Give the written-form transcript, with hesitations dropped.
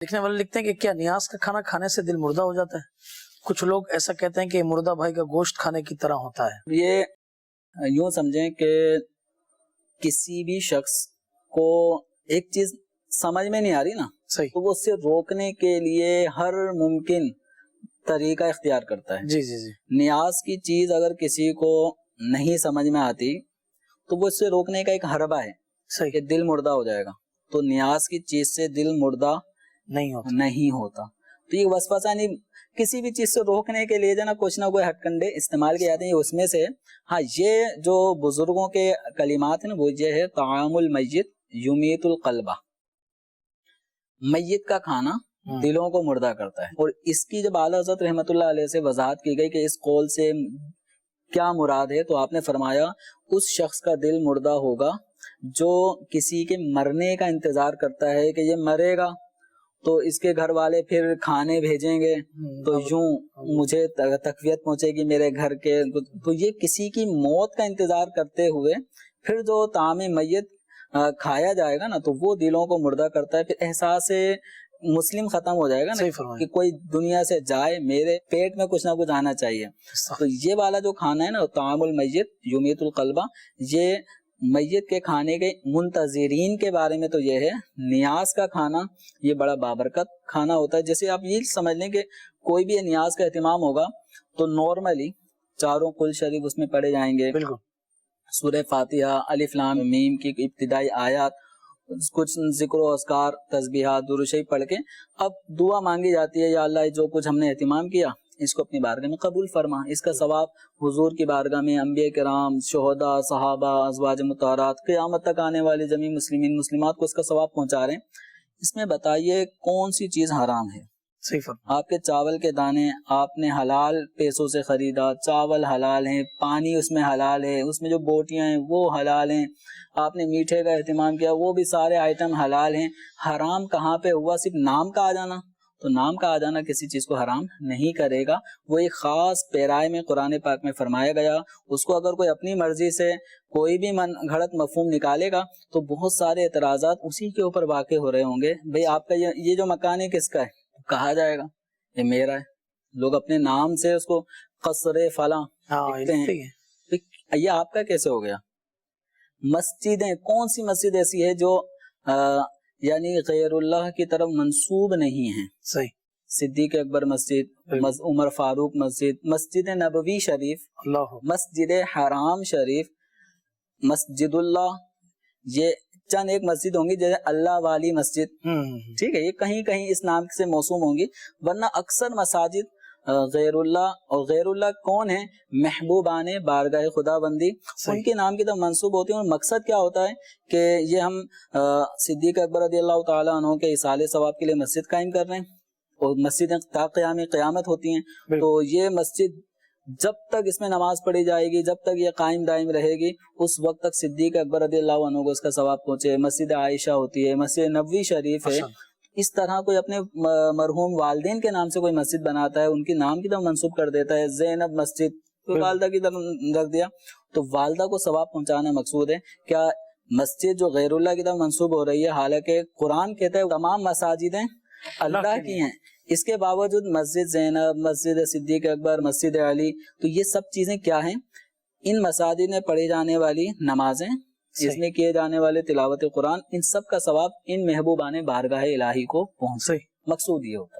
لکھنے والے لکھتے ہیں کہ کیا نیاز کا کھانا کھانے سے دل مردہ ہو جاتا ہے؟ کچھ لوگ ایسا کہتے ہیں کہ مردہ بھائی کا گوشت کھانے کی طرح ہوتا ہے۔ یہ یوں سمجھیں کہ کسی بھی شخص کو ایک چیز سمجھ میں نہیں آ رہی نا، صحیح، تو وہ اسے روکنے کے لیے ہر ممکن طریقہ اختیار کرتا ہے۔ جی جی جی، نیاز کی چیز اگر کسی کو نہیں سمجھ میں آتی تو وہ اس سے روکنے کا ایک حربہ ہے صحیح، کہ دل مردہ ہو جائے گا، تو نیاز کی چیز سے دل مردہ نہیں ہوتا۔ تو یہ وسوسہ نہیں، کسی بھی چیز سے روکنے کے لیے جو نا کچھ نہ کوئی ہتھ کنڈے استعمال کیے جاتے ہیں، اس میں سے ہاں یہ جو بزرگوں کے کلمات ہیں وہ یہ ہے طعام المیت یمیت القلبہ، میت کا کھانا دلوں کو مردہ کرتا ہے۔ اور اس کی جب اعلیٰ حضرت رحمۃ اللہ علیہ سے وضاحت کی گئی کہ اس قول سے کیا مراد ہے، تو آپ نے فرمایا اس شخص کا دل مردہ ہوگا جو کسی کے مرنے کا انتظار کرتا ہے کہ یہ مرے گا تو اس کے گھر والے پھر کھانے بھیجیں گے تو یوں مجھے تقویت پہنچے گی میرے گھر کے، تو یہ کسی کی موت کا انتظار کرتے ہوئے پھر جو طعام میت کھایا جائے گا نا تو وہ دلوں کو مردہ کرتا ہے، پھر احساس مسلم ختم ہو جائے گا نا کہ کوئی دنیا سے جائے، میرے پیٹ میں کچھ نہ کچھ آنا چاہیے۔ تو یہ والا جو کھانا ہے نا طعام المیت یمیت القلبہ، یہ میت کے کھانے کے منتظرین کے بارے میں تو یہ ہے۔ نیاز کا کھانا یہ بڑا بابرکت کھانا ہوتا ہے، جیسے آپ یہ سمجھ لیں کہ کوئی بھی نیاز کا اہتمام ہوگا تو نارملی چاروں کل شریف اس میں پڑھے جائیں گے، بالکل، سورہ فاتحہ، الف لام میم کی ابتدائی آیات، کچھ ذکر و اذکار، تسبیحات، درود شریف پڑھ کے اب دعا مانگی جاتی ہے، یا اللہ جو کچھ ہم نے اہتمام کیا اس کو اپنی بارگاہ میں قبول فرما، اس کا ثواب حضور کی بارگاہ میں انبیاء کرام، شہداء، صحابہ، ازواج مطہرات، قیامت تک آنے والے جمیع مسلمین مسلمات کو اس کا ثواب پہنچا رہے ہیں۔ اس میں بتائیے کون سی چیز حرام ہے؟ صحیح فرما، آپ کے چاول کے دانے آپ نے حلال پیسوں سے خریدا، چاول حلال ہیں، پانی اس میں حلال ہے، اس میں جو بوٹیاں ہیں وہ حلال ہیں، آپ نے میٹھے کا اہتمام کیا وہ بھی سارے آئٹم حلال ہیں۔ حرام کہاں پہ ہوا؟ صرف نام کا آ جانا، تو نام کا آ جانا کسی چیز کو حرام نہیں کرے گا، وہ ایک خاص پیرائے میں قرآن پاک میں فرمایا گیا، اس کو اگر کوئی اپنی مرضی سے کوئی بھی گھڑت مفہوم نکالے گا تو بہت سارے اعتراضات اسی کے اوپر واقع ہو رہے ہوں گے۔ بھئی آپ کا یہ جو مکان ہے کس کا ہے؟ کہا جائے گا یہ میرا ہے، لوگ اپنے نام سے اس کو قصر فلاں لکھتے ہیں، یہ آپ کا کیسے ہو گیا؟ مسجدیں، کون سی مسجد ایسی ہے جو یعنی غیر اللہ کی طرف منسوب نہیں ہیں؟ صحیح، صدیق اکبر مسجد، عمر فاروق مسجد، مسجد نبوی شریف، اللہ، مسجد حرام شریف، مسجد اللہ، یہ چند ایک مسجد ہوں گی جیسے اللہ والی مسجد، ٹھیک ہے، یہ کہیں کہیں اس نام سے موسوم ہوں گی، ورنہ اکثر مساجد غیر اللہ، اور غیر اللہ کون ہیں؟ محبوبان بارگاہ خدا بندی، ان کے نام کی طرف منسوب ہوتے ہیں۔ اور مقصد کیا ہوتا ہے کہ یہ ہم صدیق اکبر رضی اللہ تعالیٰ عنہ کے اصالہ ثواب کے لیے مسجد قائم کر رہے ہیں، اور مسجدیں تا قیامت ہوتی ہیں، تو یہ مسجد جب تک اس میں نماز پڑھی جائے گی، جب تک یہ قائم دائم رہے گی، اس وقت تک صدیق اکبر رضی اللہ عنہ کو اس کا ثواب پہنچے۔ مسجد عائشہ ہوتی ہے، مسجد نبوی شریف ہے، اس طرح کوئی اپنے مرحوم والدین کے نام سے کوئی مسجد بناتا ہے، ان کے نام کی طرف منسوب کر دیتا ہے، زینب مسجد والدہ کی طرف رکھ دیا، تو والدہ کو ثواب پہنچانا مقصود ہے۔ کیا مسجد جو غیر اللہ کی طرف منسوب ہو رہی ہے، حالانکہ قرآن کہتا ہے تمام مساجدیں اللہ کی ہیں، اس کے باوجود مسجد زینب، مسجد صدیق اکبر، مسجد علی، تو یہ سب چیزیں کیا ہیں؟ ان مساجد میں پڑھی جانے والی نمازیں، اس میں کیے جانے والے تلاوت قرآن، ان سب کا ثواب ان محبوبان بارگاہ الہی کو پہنچے، مقصود یہ ہوتا ہے۔